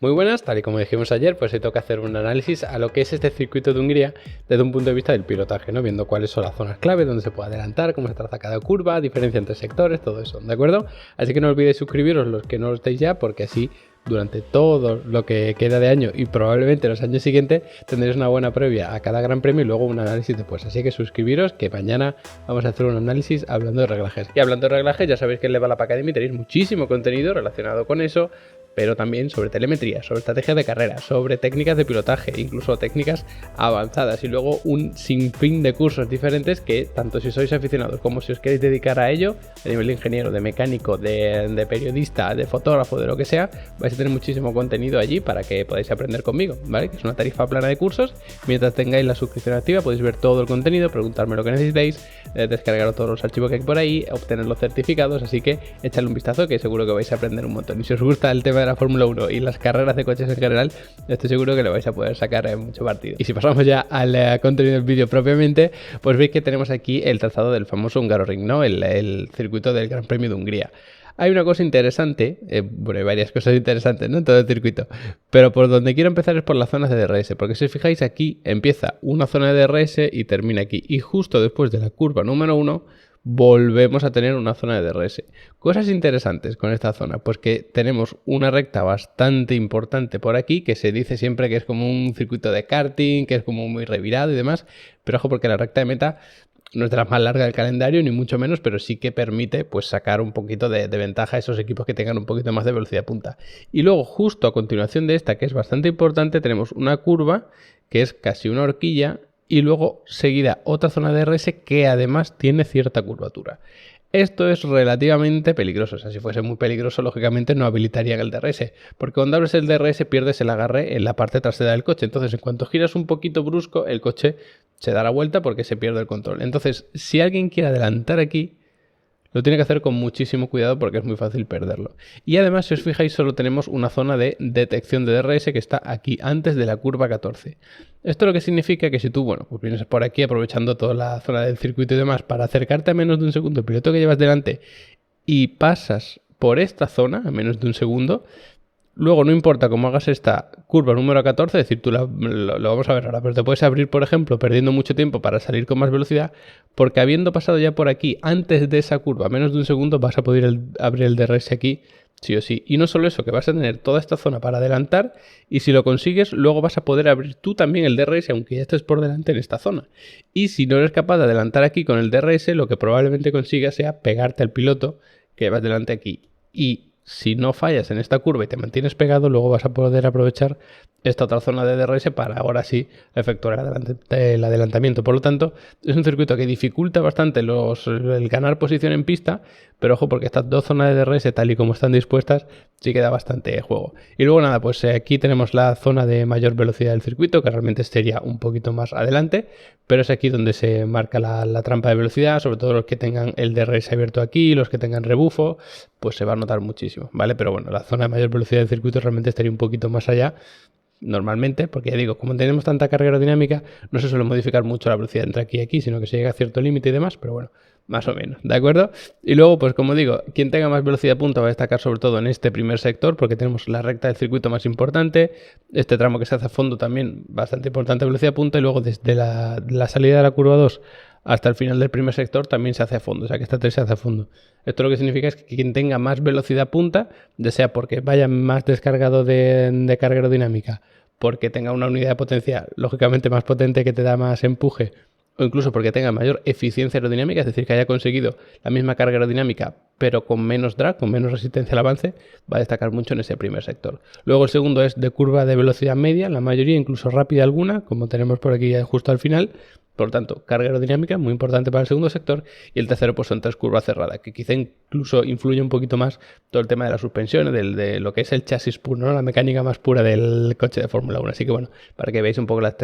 Muy buenas, tal y como dijimos ayer, pues hoy toca hacer un análisis a lo que es este circuito de Hungría desde un punto de vista del pilotaje, ¿no? Viendo cuáles son las zonas clave, dónde se puede adelantar, cómo se traza cada curva, diferencia entre sectores, todo eso, ¿de acuerdo? Así que no olvidéis suscribiros los que no lo estéis ya, porque así durante todo lo que queda de año y probablemente los años siguientes tendréis una buena previa a cada gran premio y luego un análisis después. Así que suscribiros, que mañana vamos a hacer un análisis hablando de reglajes. Y hablando de reglajes, ya sabéis que en Level Up Academy tenéis muchísimo contenido relacionado con eso, pero también sobre telemetría, sobre estrategias de carrera, sobre técnicas de pilotaje, incluso técnicas avanzadas y luego un sinfín de cursos diferentes que tanto si sois aficionados como si os queréis dedicar a ello, a nivel de ingeniero, de mecánico, de periodista, de fotógrafo, de lo que sea, vais a tener muchísimo contenido allí para que podáis aprender conmigo, ¿vale? Que es una tarifa plana de cursos. Mientras tengáis la suscripción activa podéis ver todo el contenido, preguntarme lo que necesitéis, descargar todos los archivos que hay por ahí, obtener los certificados, así que echadle un vistazo que seguro que vais a aprender un montón. Y si os gusta el tema de la Fórmula 1 y las carreras de coches en general, estoy seguro que le vais a poder sacar mucho partido. Y si pasamos ya al contenido del vídeo propiamente, pues veis que tenemos aquí el trazado del famoso Hungaroring, ¿no? El circuito del Gran Premio de Hungría. Hay una cosa interesante, bueno, hay varias cosas interesantes, ¿no? En todo el circuito, pero por donde quiero empezar es por las zonas de DRS, porque si os fijáis aquí empieza una zona de DRS y termina aquí, y justo después de la curva número 1 volvemos a tener una zona de DRS. Cosas interesantes con esta zona, pues que tenemos una recta bastante importante por aquí, que se dice siempre que es como un circuito de karting, que es como muy revirado y demás, pero ojo porque la recta de meta no es de las más largas del calendario, ni mucho menos, pero sí que permite pues sacar un poquito de ventaja a esos equipos que tengan un poquito más de velocidad punta. Y luego, justo a continuación de esta, que es bastante importante, tenemos una curva que es casi una horquilla y luego seguida otra zona de RS que además tiene cierta curvatura. Esto es relativamente peligroso, o sea, si fuese muy peligroso, lógicamente no habilitarían el DRS, porque cuando abres el DRS pierdes el agarre en la parte trasera del coche, entonces en cuanto giras un poquito brusco, el coche se da la vuelta porque se pierde el control. Entonces, si alguien quiere adelantar aquí, lo tiene que hacer con muchísimo cuidado porque es muy fácil perderlo. Y además, si os fijáis, solo tenemos una zona de detección de DRS que está aquí, antes de la curva 14. Esto lo que significa que si tú, bueno, pues vienes por aquí aprovechando toda la zona del circuito y demás para acercarte a menos de un segundo al piloto que llevas delante y pasas por esta zona a menos de un segundo, luego no importa cómo hagas esta curva número 14, es decir, tú lo vamos a ver ahora, pero te puedes abrir, por ejemplo, perdiendo mucho tiempo para salir con más velocidad, porque habiendo pasado ya por aquí, antes de esa curva, a menos de un segundo, vas a poder abrir el DRS aquí, sí o sí. Y no solo eso, que vas a tener toda esta zona para adelantar, y si lo consigues, luego vas a poder abrir tú también el DRS, aunque ya estés por delante en esta zona. Y si no eres capaz de adelantar aquí con el DRS, lo que probablemente consigas sea pegarte al piloto que vas delante aquí. Y si no fallas en esta curva y te mantienes pegado, luego vas a poder aprovechar esta otra zona de DRS para ahora sí efectuar el adelantamiento. Por lo tanto, es un circuito que dificulta bastante el ganar posición en pista, pero ojo porque estas dos zonas de DRS tal y como están dispuestas sí que da bastante juego. Y luego nada, pues aquí tenemos la zona de mayor velocidad del circuito, que realmente sería un poquito más adelante, pero es aquí donde se marca la trampa de velocidad, sobre todo los que tengan el DRS abierto aquí, los que tengan rebufo, pues se va a notar muchísimo, ¿vale? Pero bueno, la zona de mayor velocidad del circuito realmente estaría un poquito más allá, normalmente, porque ya digo, como tenemos tanta carga aerodinámica, no se suele modificar mucho la velocidad entre aquí y aquí, sino que se llega a cierto límite y demás, pero bueno, más o menos, ¿de acuerdo? Y luego, pues como digo, quien tenga más velocidad punta va a destacar sobre todo en este primer sector, porque tenemos la recta del circuito más importante, este tramo que se hace a fondo también bastante importante velocidad punta, y luego desde la salida de la curva 2 hasta el final del primer sector también se hace a fondo, o sea que esta 3 se hace a fondo. Esto lo que significa es que quien tenga más velocidad punta, ya sea porque vaya más descargado de carga aerodinámica, porque tenga una unidad de potencia lógicamente más potente que te da más empuje, o incluso porque tenga mayor eficiencia aerodinámica, es decir, que haya conseguido la misma carga aerodinámica pero con menos drag, con menos resistencia al avance, va a destacar mucho en ese primer sector. Luego el segundo es de curva de velocidad media, la mayoría incluso rápida alguna, como tenemos por aquí justo al final. Por lo tanto, carga aerodinámica, muy importante para el segundo sector. Y el tercero, pues son tres curvas cerradas, que quizá incluso influye un poquito más todo el tema de la suspensión, de lo que es el chasis puro, ¿no? La mecánica más pura del coche de Fórmula 1. Así que bueno, para que veáis un poco las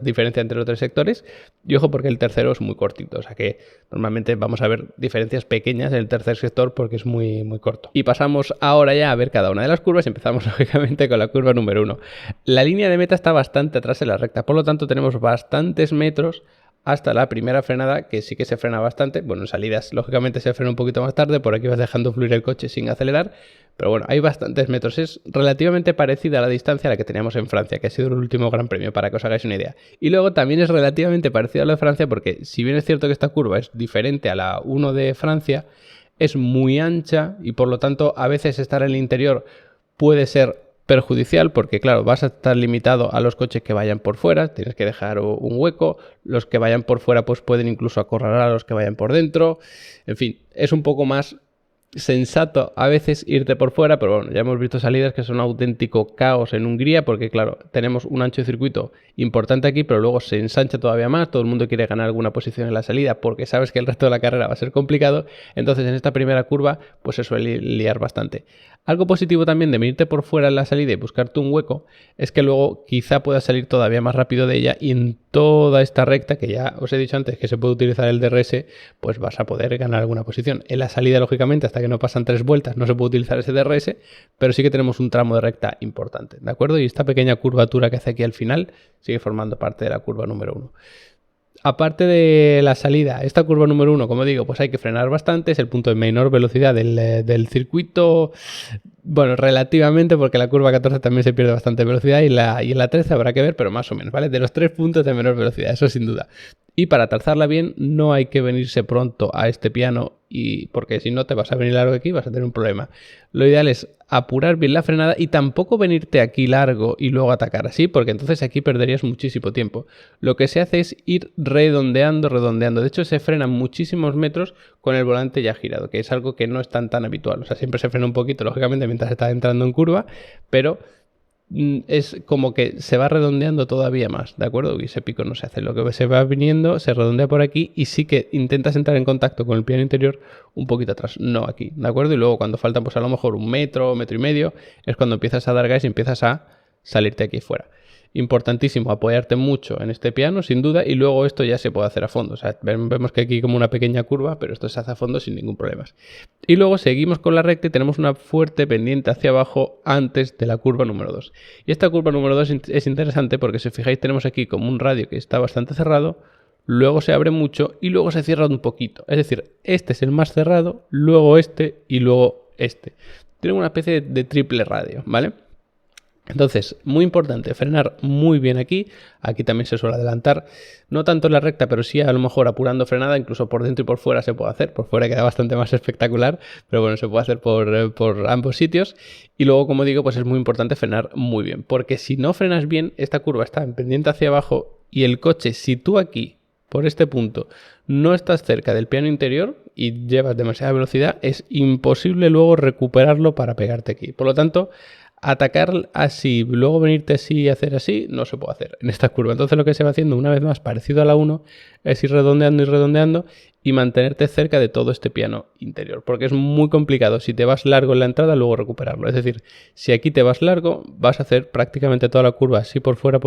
diferencias entre los tres sectores. Y ojo, porque el tercero es muy cortito, o sea que normalmente vamos a ver diferencias pequeñas en el tercer sector porque es muy, muy corto. Y pasamos ahora ya a ver cada una de las curvas y empezamos lógicamente con la curva número 1. La línea de meta está bastante atrás en la recta, por lo tanto tenemos bastantes metros hasta la primera frenada, que sí que se frena bastante. Bueno, en salidas lógicamente se frena un poquito más tarde, por aquí vas dejando fluir el coche sin acelerar, pero bueno, hay bastantes metros. Es relativamente parecida a la distancia a la que teníamos en Francia, que ha sido el último Gran Premio, para que os hagáis una idea. Y luego también es relativamente parecida a la de Francia, porque si bien es cierto que esta curva es diferente a la 1 de Francia, es muy ancha y por lo tanto a veces estar en el interior puede ser perjudicial, porque claro, vas a estar limitado a los coches que vayan por fuera, tienes que dejar un hueco, los que vayan por fuera pues pueden incluso acorralar a los que vayan por dentro, en fin, es un poco más sensato a veces irte por fuera, pero bueno, ya hemos visto salidas que son un auténtico caos en Hungría, porque claro, tenemos un ancho de circuito importante aquí, pero luego se ensancha todavía más, todo el mundo quiere ganar alguna posición en la salida porque sabes que el resto de la carrera va a ser complicado, entonces en esta primera curva pues se suele liar bastante. Algo positivo también de venirte por fuera en la salida y buscarte un hueco es que luego quizá puedas salir todavía más rápido de ella y en toda esta recta, que ya os he dicho antes que se puede utilizar el DRS, pues vas a poder ganar alguna posición. En la salida, lógicamente, hasta que no pasan 3 vueltas, no se puede utilizar ese DRS, pero sí que tenemos un tramo de recta importante, ¿de acuerdo? Y esta pequeña curvatura que hace aquí al final sigue formando parte de la curva número 1. Aparte de la salida, esta curva número 1, como digo, pues hay que frenar bastante, es el punto de menor velocidad del circuito, bueno, relativamente, porque la curva 14 también se pierde bastante velocidad y en la 13 habrá que ver, pero más o menos, ¿vale? De los 3 puntos de menor velocidad, eso sin duda. Y para trazarla bien no hay que venirse pronto a este piano, y porque si no te vas a venir largo aquí y vas a tener un problema. Lo ideal es apurar bien la frenada y tampoco venirte aquí largo y luego atacar así, porque entonces aquí perderías muchísimo tiempo. Lo que se hace es ir redondeando. De hecho, se frenan muchísimos metros con el volante ya girado, que es algo que no es tan habitual. O sea, siempre se frena un poquito, lógicamente, mientras está entrando en curva, pero es como que se va redondeando todavía más, ¿de acuerdo? Y ese pico no se hace, lo que se va viniendo se redondea por aquí y sí que intentas entrar en contacto con el piano interior un poquito atrás, no aquí, ¿de acuerdo? Y luego cuando faltan pues a lo mejor un metro y medio es cuando empiezas a dar gas y empiezas a salirte aquí fuera. Importantísimo apoyarte mucho en este piano, sin duda, y luego esto ya se puede hacer a fondo. O sea, vemos que aquí como una pequeña curva, pero esto se hace a fondo sin ningún problema. Y luego seguimos con la recta y tenemos una fuerte pendiente hacia abajo antes de la curva número 2. Y esta curva número 2 es interesante porque si os fijáis tenemos aquí como un radio que está bastante cerrado, luego se abre mucho y luego se cierra un poquito. Es decir, este es el más cerrado, luego este y luego este. Tiene una especie de triple radio, ¿vale? Entonces, muy importante, frenar muy bien aquí. Aquí también se suele adelantar, no tanto en la recta, pero sí a lo mejor apurando frenada, incluso por dentro y por fuera se puede hacer. Por fuera queda bastante más espectacular, pero bueno, se puede hacer por ambos sitios. Y luego, como digo, pues es muy importante frenar muy bien, porque si no frenas bien, esta curva está en pendiente hacia abajo y el coche, si tú aquí, por este punto, no estás cerca del piano interior y llevas demasiada velocidad, es imposible luego recuperarlo para pegarte aquí. Por lo tanto, atacar así, luego venirte así y hacer así, no se puede hacer en esta curva. Entonces lo que se va haciendo una vez más parecido a la 1 es ir redondeando y mantenerte cerca de todo este piano interior, porque es muy complicado si te vas largo en la entrada luego recuperarlo. Es decir, si aquí te vas largo vas a hacer prácticamente toda la curva así por fuera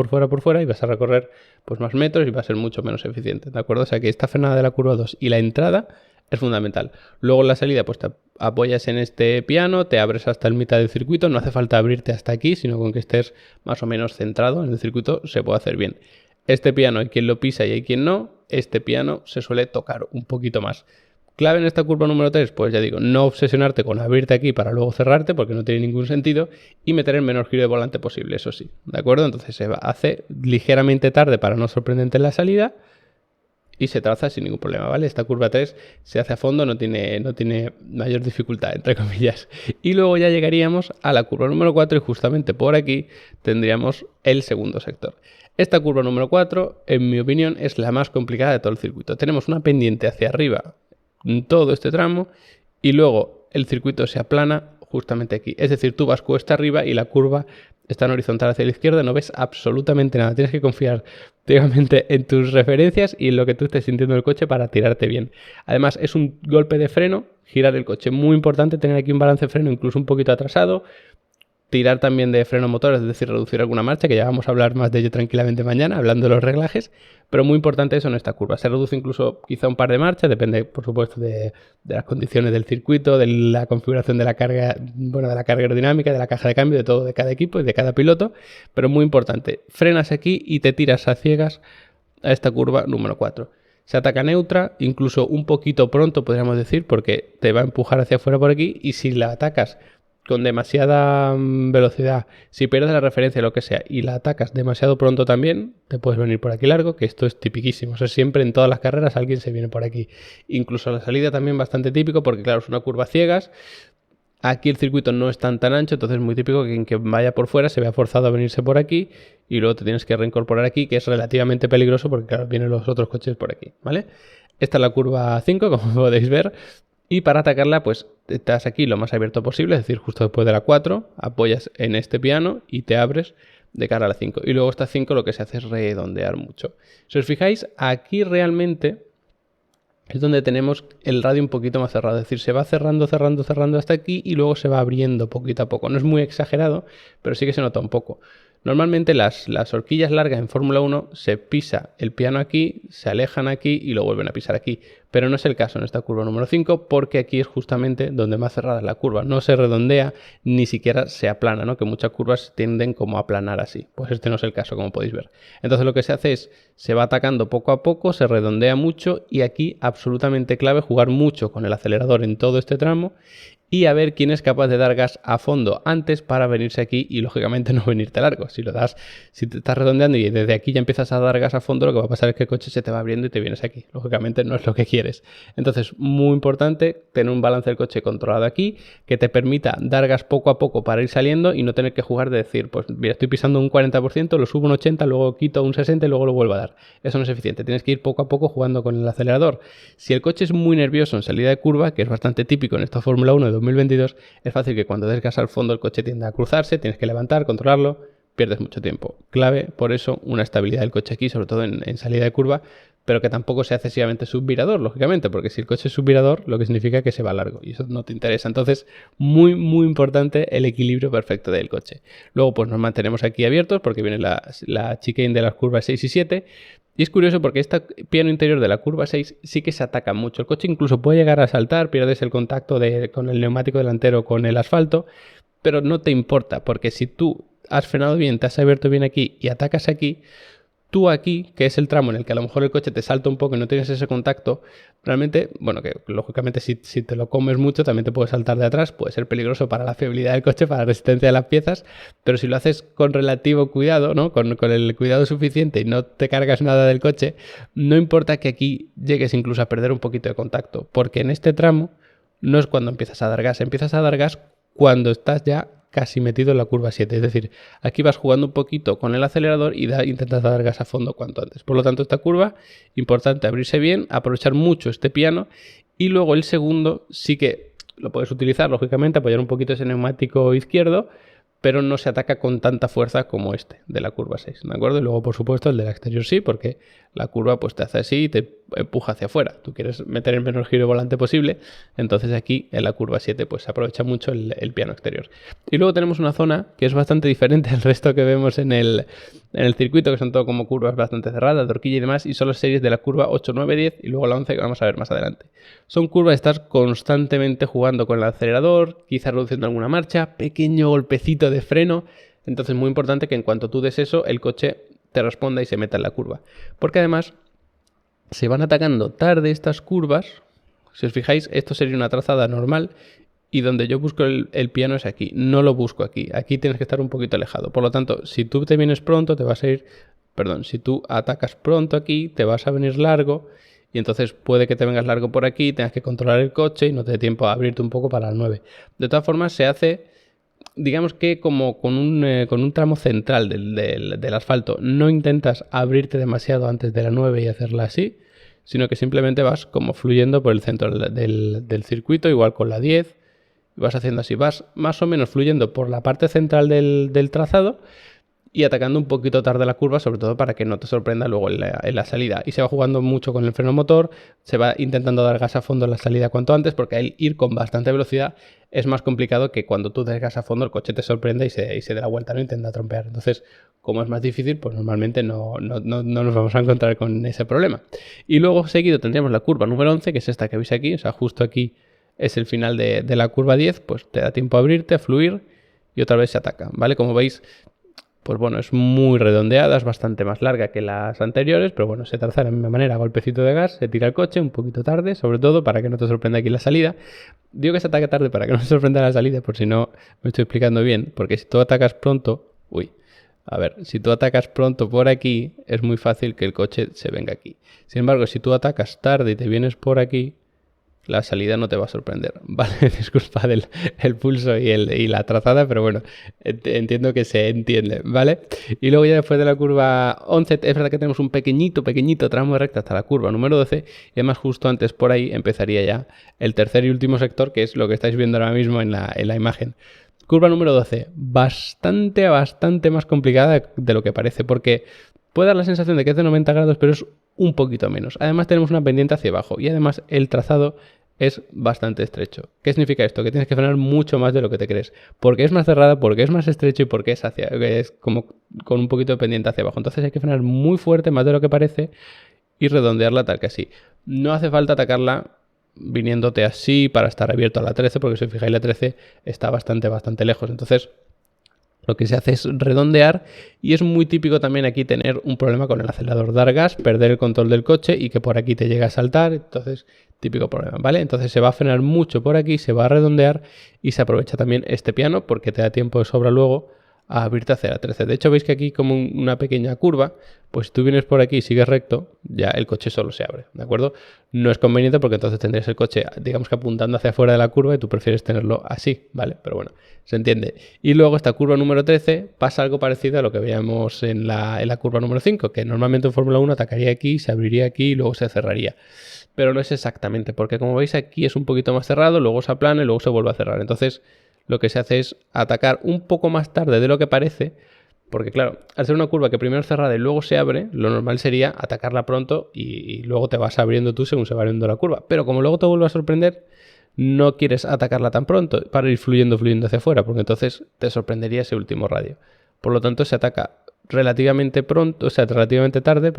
y vas a recorrer pues más metros y va a ser mucho menos eficiente, ¿de acuerdo? O sea que esta frenada de la curva 2 y la entrada es fundamental. Luego en la salida pues te apoyas en este piano, te abres hasta el mitad del circuito, no hace falta abrirte hasta aquí, sino con que estés más o menos centrado en el circuito se puede hacer bien. Este piano hay quien lo pisa y hay quien no, este piano se suele tocar un poquito más. Clave en esta curva número 3, pues ya digo, no obsesionarte con abrirte aquí para luego cerrarte porque no tiene ningún sentido y meter el menor giro de volante posible, eso sí, ¿de acuerdo? Entonces se hace ligeramente tarde para no sorprenderte en la salida y se traza sin ningún problema, ¿vale? Esta curva 3 se hace a fondo, no tiene mayor dificultad, entre comillas. Y luego ya llegaríamos a la curva número 4 y justamente por aquí tendríamos el segundo sector. Esta curva número 4, en mi opinión, es la más complicada de todo el circuito. Tenemos una pendiente hacia arriba en todo este tramo y luego el circuito se aplana justamente aquí. Es decir, tú vas cuesta arriba y la curva está en horizontal hacia la izquierda, no ves absolutamente nada. Tienes que confiar ciegamente en tus referencias y en lo que tú estés sintiendo en el coche para tirarte bien. Además, es un golpe de freno, girar el coche. Muy importante tener aquí un balance de freno incluso un poquito atrasado. Tirar también de freno motor, es decir, reducir alguna marcha, que ya vamos a hablar más de ello tranquilamente mañana, hablando de los reglajes, pero muy importante eso en esta curva. Se reduce incluso quizá un par de marchas, depende, por supuesto, de las condiciones del circuito, de la configuración de la carga, bueno, de la carga aerodinámica, de la caja de cambio, de todo, de cada equipo y de cada piloto, pero muy importante. Frenas aquí y te tiras a ciegas a esta curva número 4. Se ataca neutra, incluso un poquito pronto podríamos decir, porque te va a empujar hacia afuera por aquí, y si la atacas con demasiada velocidad, si pierdes la referencia, lo que sea, y la atacas demasiado pronto también, te puedes venir por aquí largo, que esto es tipiquísimo. O sea, siempre en todas las carreras alguien se viene por aquí. Incluso la salida también bastante típico, porque claro, es una curva ciegas. Aquí el circuito no es tan ancho, entonces es muy típico que quien que vaya por fuera se vea forzado a venirse por aquí y luego te tienes que reincorporar aquí, que es relativamente peligroso porque claro, vienen los otros coches por aquí, ¿vale? Esta es la curva 5, como podéis ver. Y para atacarla, pues estás aquí lo más abierto posible, es decir, justo después de la 4, apoyas en este piano y te abres de cara a la 5. Y luego esta 5 lo que se hace es redondear mucho. Si os fijáis, aquí realmente es donde tenemos el radio un poquito más cerrado. Es decir, se va cerrando hasta aquí y luego se va abriendo poquito a poco. No es muy exagerado, pero sí que se nota un poco. Normalmente las horquillas largas en Fórmula 1 se pisa el piano aquí, se alejan aquí y lo vuelven a pisar aquí. Pero no es el caso en esta curva número 5 porque aquí es justamente donde más cerrada es la curva. No se redondea, ni siquiera se aplana, ¿no? Que muchas curvas tienden como a aplanar así. Pues este no es el caso, como podéis ver. Entonces lo que se hace es, se va atacando poco a poco, se redondea mucho y aquí absolutamente clave jugar mucho con el acelerador en todo este tramo y a ver quién es capaz de dar gas a fondo antes para venirse aquí y lógicamente no venirte largo. Si te estás redondeando y desde aquí ya empiezas a dar gas a fondo, lo que va a pasar es que el coche se te va abriendo y te vienes aquí. Lógicamente no es lo que quieres. Entonces, muy importante tener un balance del coche controlado aquí que te permita dar gas poco a poco para ir saliendo y no tener que jugar de decir, pues mira, estoy pisando un 40%, lo subo un 80%, luego quito un 60% y luego lo vuelvo a dar. Eso no es eficiente. Tienes que ir poco a poco jugando con el acelerador. Si el coche es muy nervioso en salida de curva, que es bastante típico en esta Fórmula 1 de 2022, es fácil que cuando des gas al fondo el coche tienda a cruzarse, tienes que levantar, controlarlo, pierdes mucho tiempo. Clave, por eso, una estabilidad del coche aquí, sobre todo en salida de curva, pero que tampoco sea excesivamente subvirador, lógicamente, porque si el coche es subvirador, lo que significa que se va largo y eso no te interesa. Entonces, muy, muy importante el equilibrio perfecto del coche. Luego, pues nos mantenemos aquí abiertos porque viene la chicane de las curvas 6 y 7. Y es curioso porque este piano interior de la curva 6 sí que se ataca mucho. El coche incluso puede llegar a saltar, pierdes el contacto con el neumático delantero con el asfalto, pero no te importa porque si tú has frenado bien, te has abierto bien aquí y atacas aquí, tú aquí, que es el tramo en el que a lo mejor el coche te salta un poco y no tienes ese contacto, realmente, bueno, que lógicamente si te lo comes mucho también te puede saltar de atrás, puede ser peligroso para la fiabilidad del coche, para la resistencia de las piezas, pero si lo haces con relativo cuidado, ¿no? Con el cuidado suficiente y no te cargas nada del coche, no importa que aquí llegues incluso a perder un poquito de contacto, porque en este tramo no es cuando empiezas a dar gas cuando estás ya casi metido en la curva 7, es decir, aquí vas jugando un poquito con el acelerador y intentas dar gas a fondo cuanto antes. Por lo tanto, esta curva, importante abrirse bien, aprovechar mucho este piano y luego el segundo sí que lo puedes utilizar, lógicamente, apoyar un poquito ese neumático izquierdo, pero no se ataca con tanta fuerza como este de la curva 6, ¿de acuerdo? Y luego, por supuesto, el de la exterior sí, porque la curva pues te hace así y te empuja hacia afuera. Tú quieres meter el menor giro de volante posible, entonces aquí en la curva 7 pues se aprovecha mucho el piano exterior. Y luego tenemos una zona que es bastante diferente al resto que vemos en el circuito, que son todo como curvas bastante cerradas, de horquilla y demás, y son las series de la curva 8, 9, 10 y luego la 11 que vamos a ver más adelante. Son curvas de estar constantemente jugando con el acelerador, quizás reduciendo alguna marcha, pequeño golpecito de freno. Entonces muy importante que en cuanto tú des eso, el coche te responda y se meta en la curva. Porque además se van atacando tarde estas curvas. Si os fijáis, esto sería una trazada normal y donde yo busco el piano es aquí. No lo busco aquí. Aquí tienes que estar un poquito alejado. Por lo tanto, si tú te vienes pronto, te vas a ir... Perdón, si tú atacas pronto aquí, te vas a venir largo y entonces puede que te vengas largo por aquí, tengas que controlar el coche y no te dé tiempo a abrirte un poco para las 9. De todas formas, se hace, digamos que como con un tramo central del asfalto. No intentas abrirte demasiado antes de la 9 y hacerla así, sino que simplemente vas como fluyendo por el centro del circuito, igual con la 10, y vas haciendo así, vas más o menos fluyendo por la parte central del trazado, y atacando un poquito tarde la curva, sobre todo para que no te sorprenda luego en la salida. Y se va jugando mucho con el freno motor, se va intentando dar gas a fondo en la salida cuanto antes, porque al ir con bastante velocidad es más complicado que cuando tú des gas a fondo el coche te sorprenda y se dé la vuelta, no intenta trompear. Entonces, como es más difícil, pues normalmente no nos vamos a encontrar con ese problema. Y luego seguido tendríamos la curva número 11, que es esta que veis aquí, o sea, justo aquí es el final de la curva 10, pues te da tiempo a abrirte, a fluir y otra vez se ataca, ¿vale? Como veis, pues bueno, es muy redondeada, es bastante más larga que las anteriores, pero bueno, se traza de la misma manera, golpecito de gas, se tira el coche un poquito tarde, sobre todo para que no te sorprenda aquí la salida. Digo que se ataque tarde para que no te sorprenda la salida, por si no me estoy explicando bien, porque si tú atacas pronto, si tú atacas pronto por aquí, es muy fácil que el coche se venga aquí. Sin embargo, si tú atacas tarde y te vienes por aquí, la salida no te va a sorprender, ¿vale? Disculpa el pulso y la trazada, pero bueno, entiendo que se entiende, ¿vale? Y luego ya después de la curva 11, es verdad que tenemos un pequeñito tramo de recta hasta la curva número 12, y además justo antes por ahí empezaría ya el tercer y último sector, que es lo que estáis viendo ahora mismo en la imagen. Curva número 12, bastante más complicada de lo que parece, porque puede dar la sensación de que es de 90 grados, pero es un poquito menos. Además tenemos una pendiente hacia abajo y además el trazado es bastante estrecho. ¿Qué significa esto? Que tienes que frenar mucho más de lo que te crees, porque es más cerrada, porque es más estrecho y porque es como con un poquito de pendiente hacia abajo. Entonces hay que frenar muy fuerte, más de lo que parece, y redondearla tal que así. No hace falta atacarla viniéndote así para estar abierto a la 13, porque si os fijáis la 13 está bastante lejos. Entonces lo que se hace es redondear, y es muy típico también aquí tener un problema con el acelerador, dar gas, perder el control del coche y que por aquí te llegue a saltar. Entonces, típico problema, ¿vale? Entonces se va a frenar mucho por aquí, se va a redondear y se aprovecha también este piano porque te da tiempo de sobra luego a abrirte hacia la 13. De hecho, veis que aquí como una pequeña curva, pues si tú vienes por aquí y sigues recto, ya el coche solo se abre, ¿de acuerdo? No es conveniente porque entonces tendrías el coche, digamos que apuntando hacia afuera de la curva, y tú prefieres tenerlo así, ¿vale? Pero bueno, se entiende. Y luego esta curva número 13 pasa algo parecido a lo que veíamos en la curva número 5, que normalmente en Fórmula 1 atacaría aquí, se abriría aquí y luego se cerraría. Pero no es exactamente, porque como veis aquí es un poquito más cerrado, luego se aplana y luego se vuelve a cerrar. Entonces lo que se hace es atacar un poco más tarde de lo que parece, porque claro, al ser una curva que primero es cerrada y luego se abre, lo normal sería atacarla pronto y luego te vas abriendo tú según se va abriendo la curva. Pero como luego te vuelve a sorprender, no quieres atacarla tan pronto para ir fluyendo hacia afuera, porque entonces te sorprendería ese último radio. Por lo tanto, se ataca relativamente tarde,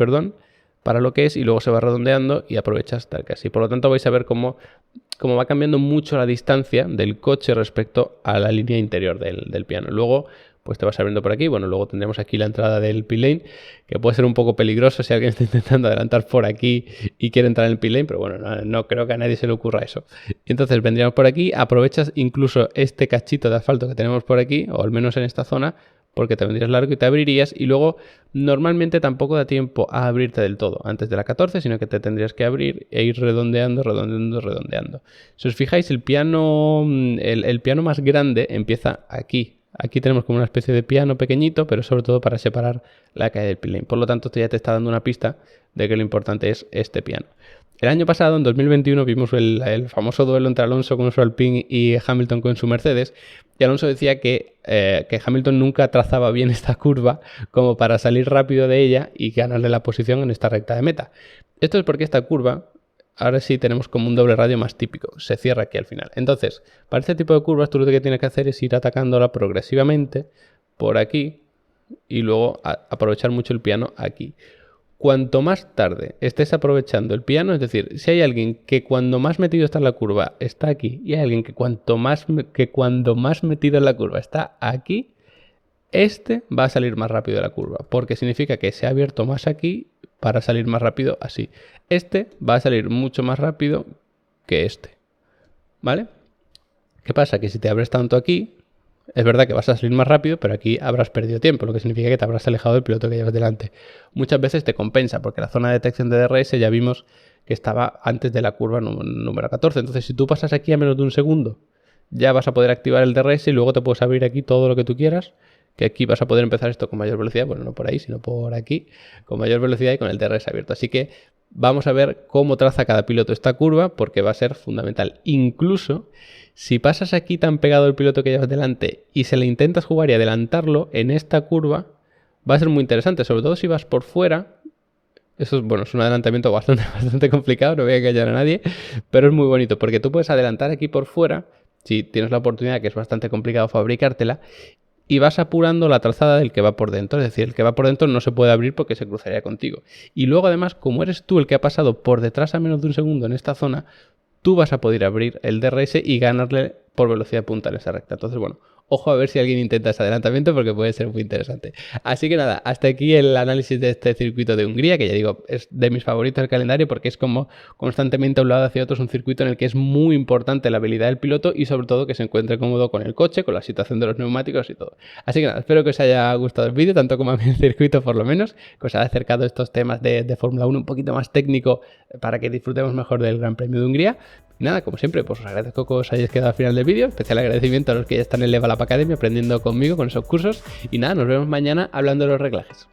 para lo que es, y luego se va redondeando y aprovechas tal que así. Por lo tanto, vais a ver cómo va cambiando mucho la distancia del coche respecto a la línea interior del piano. Luego, pues te vas abriendo por aquí. Bueno, luego tendremos aquí la entrada del pit lane, que puede ser un poco peligroso si alguien está intentando adelantar por aquí y quiere entrar en el pit lane, pero bueno, no creo que a nadie se le ocurra eso. Y entonces vendríamos por aquí, aprovechas incluso este cachito de asfalto que tenemos por aquí, o al menos en esta zona, porque te vendrías largo y te abrirías, y luego normalmente tampoco da tiempo a abrirte del todo antes de la 14, sino que te tendrías que abrir e ir redondeando. Si os fijáis, el piano más grande empieza aquí. Aquí tenemos como una especie de piano pequeñito, pero sobre todo para separar la caída del pit lane. Por lo tanto, esto ya te está dando una pista de que lo importante es este piano. El año pasado, en 2021, vimos el famoso duelo entre Alonso con su Alpine y Hamilton con su Mercedes, y Alonso decía que Hamilton nunca trazaba bien esta curva como para salir rápido de ella y ganarle la posición en esta recta de meta. Esto es porque esta curva, ahora sí tenemos como un doble radio más típico, se cierra aquí al final. Entonces, para este tipo de curvas, tú lo que tienes que hacer es ir atacándola progresivamente por aquí y luego aprovechar mucho el piano aquí. Cuanto más tarde estés aprovechando el piano, es decir, si hay alguien que cuando más metido está en la curva está aquí, y hay alguien que cuando más metido en la curva está aquí, este va a salir más rápido de la curva, porque significa que se ha abierto más aquí para salir más rápido así. Este va a salir mucho más rápido que este, ¿vale? ¿Qué pasa? Que si te abres tanto aquí, es verdad que vas a salir más rápido, pero aquí habrás perdido tiempo, lo que significa que te habrás alejado del piloto que llevas delante. Muchas veces te compensa, porque la zona de detección de DRS ya vimos que estaba antes de la curva número 14. Entonces, si tú pasas aquí a menos de un segundo, ya vas a poder activar el DRS y luego te puedes abrir aquí todo lo que tú quieras, que aquí vas a poder empezar esto con mayor velocidad, bueno, no por ahí, sino por aquí, con mayor velocidad y con el DRS abierto. Así que vamos a ver cómo traza cada piloto esta curva, porque va a ser fundamental. Incluso si pasas aquí tan pegado al piloto que llevas delante y se le intentas jugar y adelantarlo en esta curva, va a ser muy interesante, sobre todo si vas por fuera. Eso es un adelantamiento bastante complicado, no voy a engañar a nadie, pero es muy bonito, porque tú puedes adelantar aquí por fuera, si tienes la oportunidad, que es bastante complicado fabricártela, y vas apurando la trazada del que va por dentro. Es decir, el que va por dentro no se puede abrir porque se cruzaría contigo. Y luego además, como eres tú el que ha pasado por detrás a menos de un segundo en esta zona, tú vas a poder abrir el DRS y ganarle por velocidad punta en esa recta. Entonces, bueno, ojo a ver si alguien intenta ese adelantamiento porque puede ser muy interesante. Así que nada, hasta aquí el análisis de este circuito de Hungría, que ya digo, es de mis favoritos del calendario porque es como constantemente a un lado hacia otro, es un circuito en el que es muy importante la habilidad del piloto y sobre todo que se encuentre cómodo con el coche, con la situación de los neumáticos y todo. Así que nada, espero que os haya gustado el vídeo, tanto como a mí el circuito por lo menos, que os haya acercado estos temas de Fórmula 1 un poquito más técnico para que disfrutemos mejor del Gran Premio de Hungría. Y nada, como siempre, pues os agradezco que os hayáis quedado al final del vídeo, especial agradecimiento a los que ya están en Level Up Academy aprendiendo conmigo con esos cursos. Y nada, nos vemos mañana hablando de los reglajes.